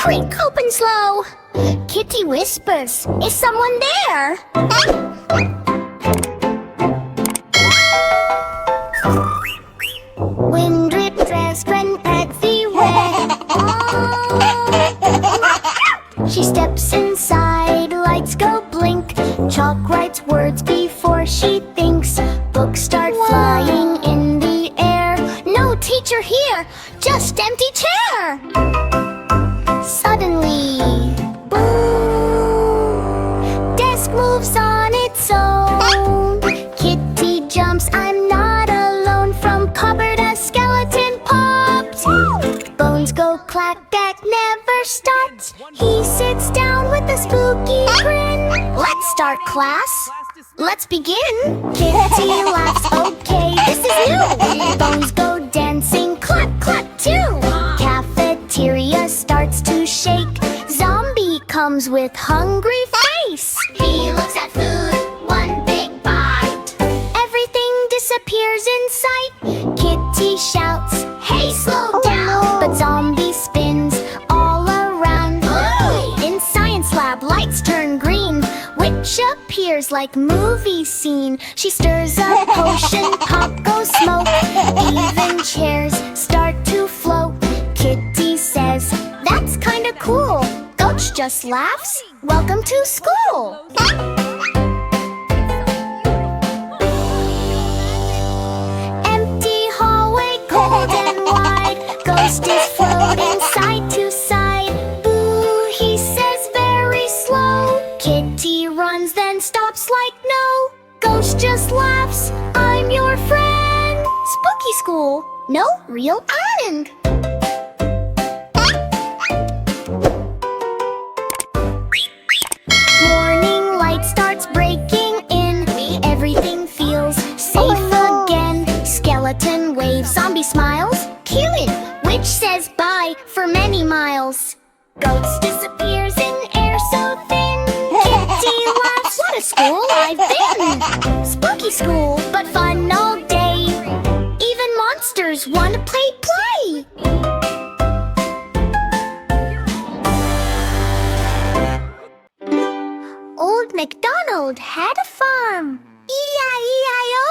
Creak open slow. Kitty whispers, is someone there? Wind drip dress run everywhere. She steps inside, lights go blink. Chalk writes words before she thinks. Books start flying in the air. No teacher here, just empty chair. Suddenly, boom! Desk moves on its own. Kitty jumps, I'm not alone. From cupboard a skeleton pops. Bones go clack, that never stops. He sits down with a spooky grin. Let's start class. Let's begin. Kitty laughs, okay, this is new. Bones go dancing, clap, clap too. Cafeteria starts to shake. Zombie comes with hungry face. He looks at food, one big bite. Everything disappears in sight. Kitty shouts, hey, slow down. But zombie spins all around. In science lab, lights turn green. Witch appears like movie scene. She stirs a potion, pop goes smoke. Even chairs start to float. Kitty says, that's kinda cool. Gulch just laughs, welcome to school. Empty hallway, cold and wide. Ghost is floating side to side. Boo, he says very slow. Kitty runs, then stops like no. Ghost just laughs, I'm your friend. Spooky school, no real end. Morning light starts breaking in. Everything feels safe again. Skeleton waves, zombie smiles. Cute, witch says bye for many miles. Ghost disappears in air so thin. Kitty laughs, what a school I've been. Spooky school, but fun all day. Even monsters wanna play. Old MacDonald had a farm. E-I-E-I-O.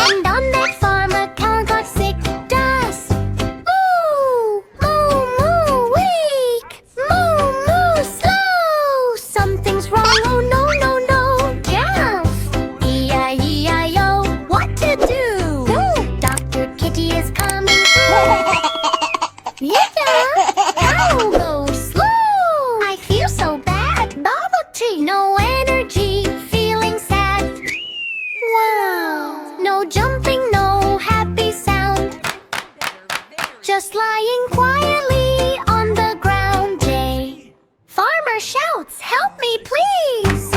And on that farm a cow got sick. Does moo, moo, moo, weak. Moo, moo, slow. Something's wrong, oh no, no, no. Gasp. E-I-E-I-O. What to do? Dr. Kitty is coming through. Yeah, cow goes slow. I feel so bad. Bubble tea, no energy, feeling sad. Wow, no jumping, no happy sound. Just lying quietly on the ground. Jay, farmer shouts, help me please.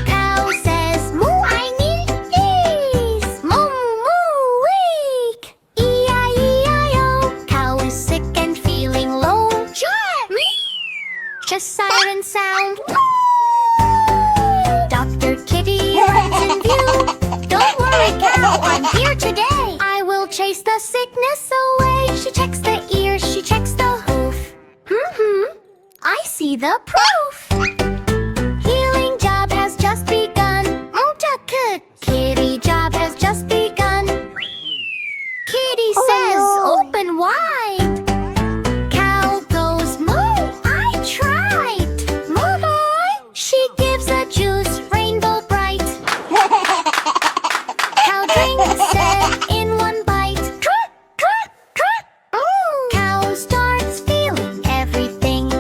Cow says, moo, I need these. Moo, moo, weak. E-I-E-I-O. Cow is sick and feeling low. Just siren sound. Dr. Kitty runs in view. Don't worry, cow, I'm here today. I will chase the sickness away. She checks the ears, she checks the hoof. I see the proof. Healing job has just begun. Kitty job has just begun. Kitty says, open wide. Cow goes, moo, I tried. Moo boy. She gives a juice, rainbow bright. Cow drinks it in one bite. Trot, trot, trot. Cow starts feeling everything.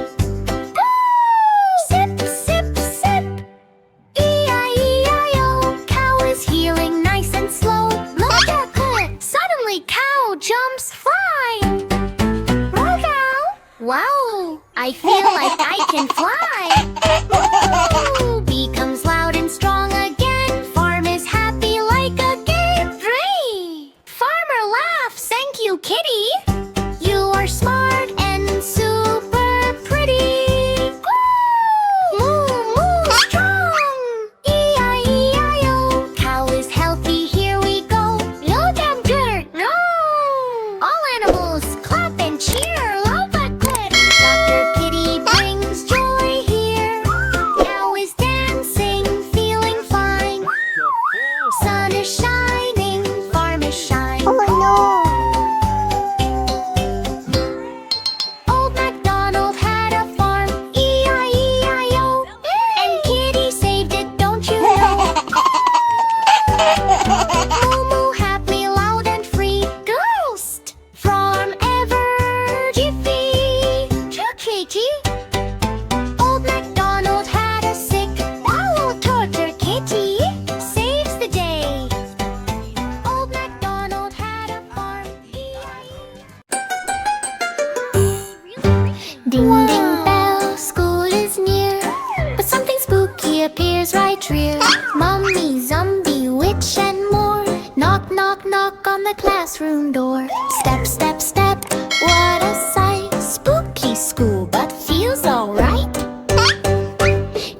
Sip, sip, sip. E-I-E-I-O. Cow is healing nice and slow. Look at it. Suddenly cow jumps flying. Wow, I feel like I can fly. Ooh, becomes loud and strong again. Farm is happy like a game. 3. Farmer laughs, thank you, Kitty. You are smart and super pretty. Moo, moo, strong. E-I-E-I-O. Cow is healthy, here we go. No damn dirt, no. All animals clap and cheer. Kitty. Old MacDonald had a sick old toddler kitty. Saves the day. Old MacDonald had a farm. Ding ding bell, school is near, but something spooky appears right rear. Mummy, zombie, witch and more. Knock, knock, knock on the classroom door. Step, step, step, what a sight. Spooky school, but feels alright.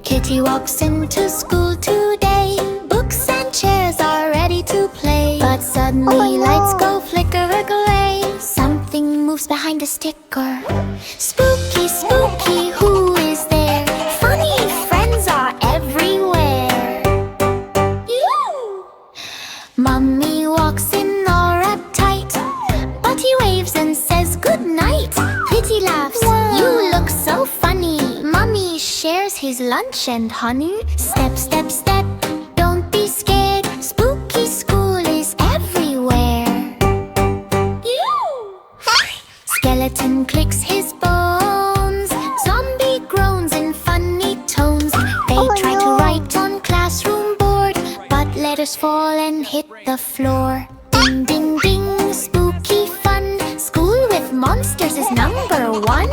Kitty walks into school today. Books and chairs are ready to play. But suddenly lights go flicker-a-glay. Something moves behind a sticker. Spooky, spooky, who is there? Funny friends are everywhere. Mummy walks in all uptight, but he waves and says good night. Kitty laughs, you look so funny. Mummy shares his lunch and honey. Step, step, step, don't be scared. Spooky school is everywhere. Skeleton clicks his bones. Zombie groans in funny tones. They try to write on classroom board, but letters fall and hit the floor. Ding, ding, ding, spooky fun. School with monsters is #1.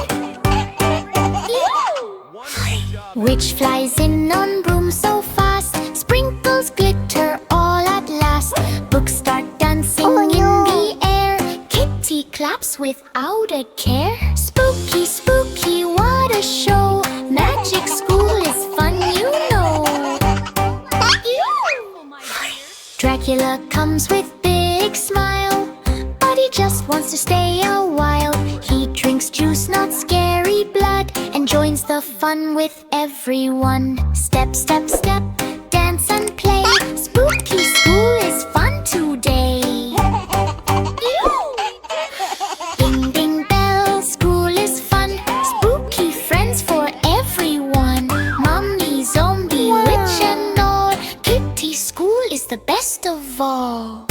Witch flies in on broom so fast. Sprinkles glitter all at last. Books start dancing in the air. Kitty claps without a care. Spooky, spooky, what a show. Magic school is fun, you know. Dracula comes with big smile, but he just wants to stay a while. He drinks juice, not scary blood, and joins the fun with everyone. Step, step, step, dance and play. Spooky school is fun today. Ding, ding bell, school is fun. Spooky friends for everyone. Mummy, zombie, witch and all. Kitty school is the best of all.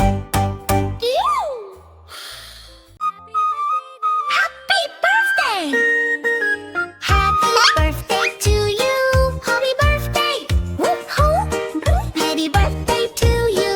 Happy birthday! Happy birthday to you. Happy birthday! Whoop-hoo! Happy birthday to you.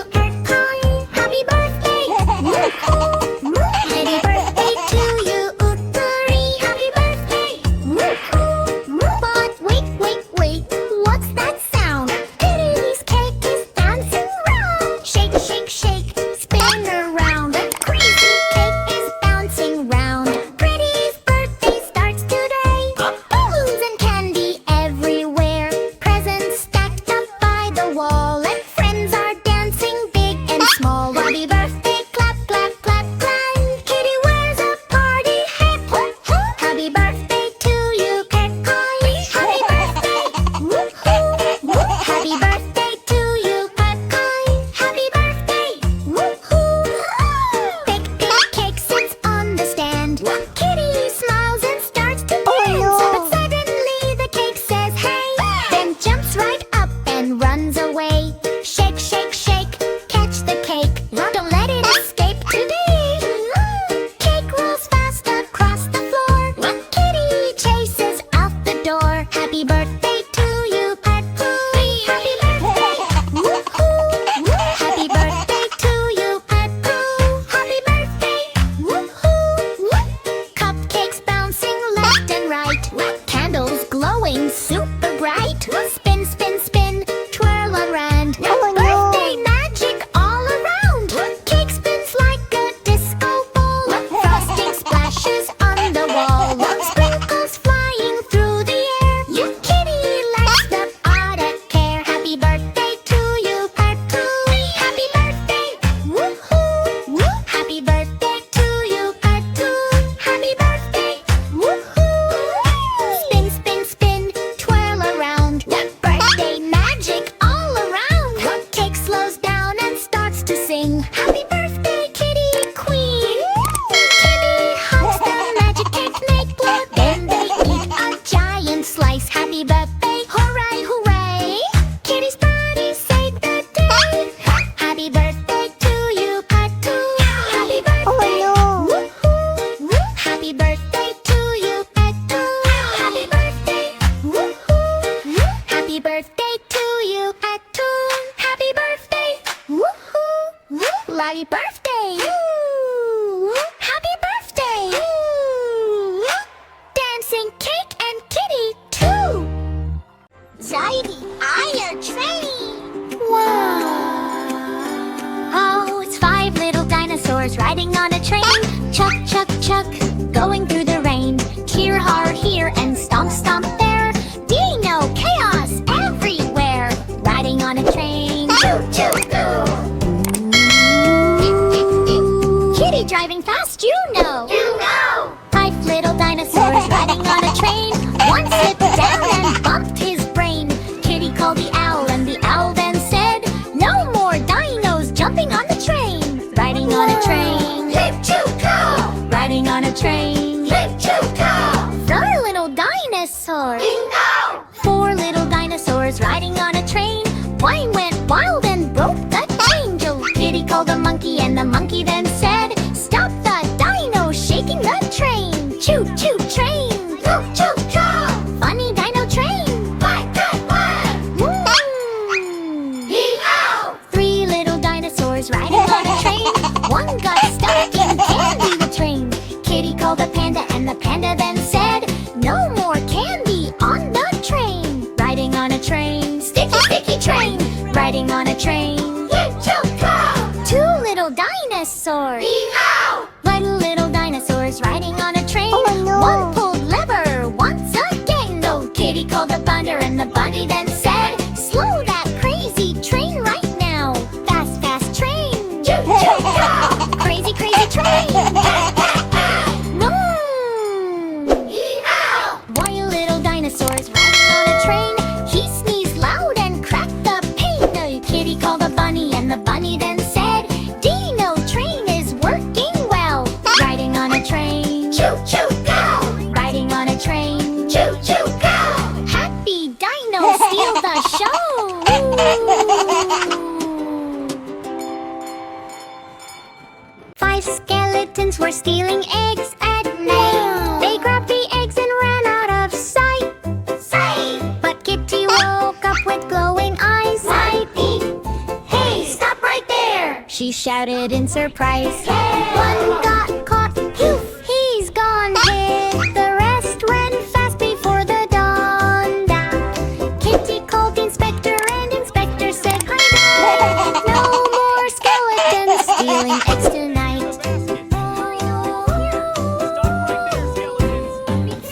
cake and kitty too. Zadie, iron train. Wow. Oh, it's 5 little dinosaurs riding on a train. Chuck, chuck, chuck, going through the rain. Cheer hard here and stomp, stomp there. Dino chaos everywhere. Riding on a train. Choo, choo, choo. Kitty driving fast, you know. You know. 5 little dinosaurs riding on a train. One slipped down and bumped his brain. Kitty called the owl and the owl then said, no more dinos jumping on the train. Riding on a train. Hip choo cow. Riding on a train. Hip choo cow. 4 little dinosaurs. Bingo. 4 little dinosaurs riding on a train. One went wild and broke the chain. Kitty called the monkey and the monkey then said, stop the dino shaking the train. Choo choo train. Choo choo choo. Funny dino train. Quack quack quack. Hee-haw. 3 little dinosaurs riding on a train. One got stuck in candy the train. Kitty called the panda and the panda then said, no more candy on the train. Riding on a train. Sticky sticky train. Riding on a train. 2 little dinosaurs. Hee-haw. Little dinosaurs riding on a train. Oh, no. One pulled lever once again. No, Kitty called the bunny and the bunny then said, slow that crazy train right now. Fast, fast train. Choo, choo, choo. Crazy, crazy train. Hee-haw. 1 little dinosaurs riding on a train. He sneezed loud and cracked the pane. No, Kitty called the bunny and the bunny then said, Dino train is working well. Riding on a train. Choo choo go. Riding on a train. Choo choo go. Happy Dino steal the show. 5 skeletons were stealing eggs at night. They grabbed the eggs and ran out of sight. But Kitty woke up with glowing eyes. Hey, stop right there! She shouted in surprise. One got caught, poof, he's gone. Hit the rest ran fast before the dawn. Kitty called the inspector and inspector said, hi, no more skeletons stealing eggs tonight.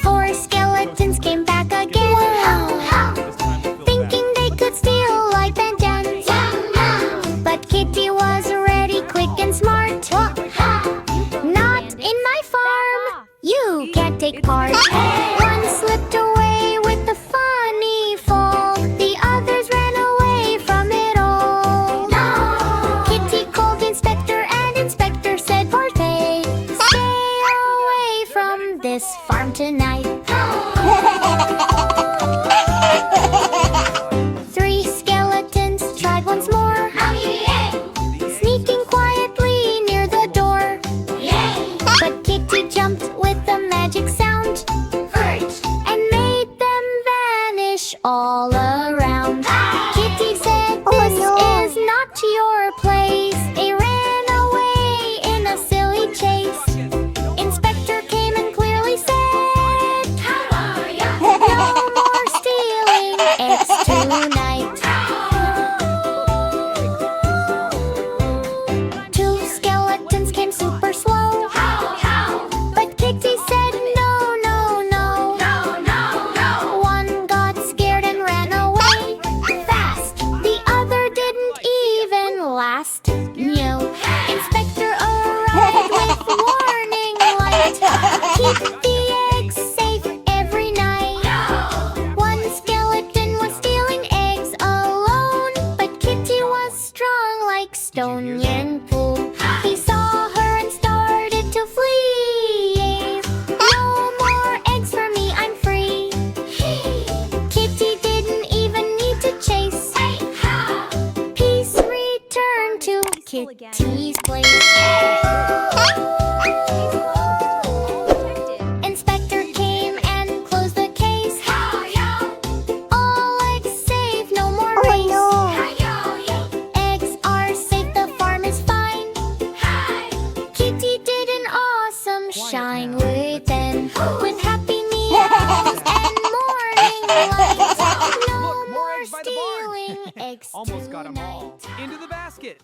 4 skeletons came back again. Thinking they could steal like vengeance. But Kitty was ready, quick and smart. Not in my farm, you can't take part. One slipped away with a funny fall. The others ran away from it all. Kitty called the inspector and inspector said, Forte, stay away from this farm tonight. 3 skeletons tried once more, sneaking quietly near the door. But Kitty jumped with a magic sound and made them vanish all around. Kitty said, this is not your place. They ran away in a silly chase. Inspector came and clearly said, how are ya? No eggs Almost got them all. tonight. Into the basket.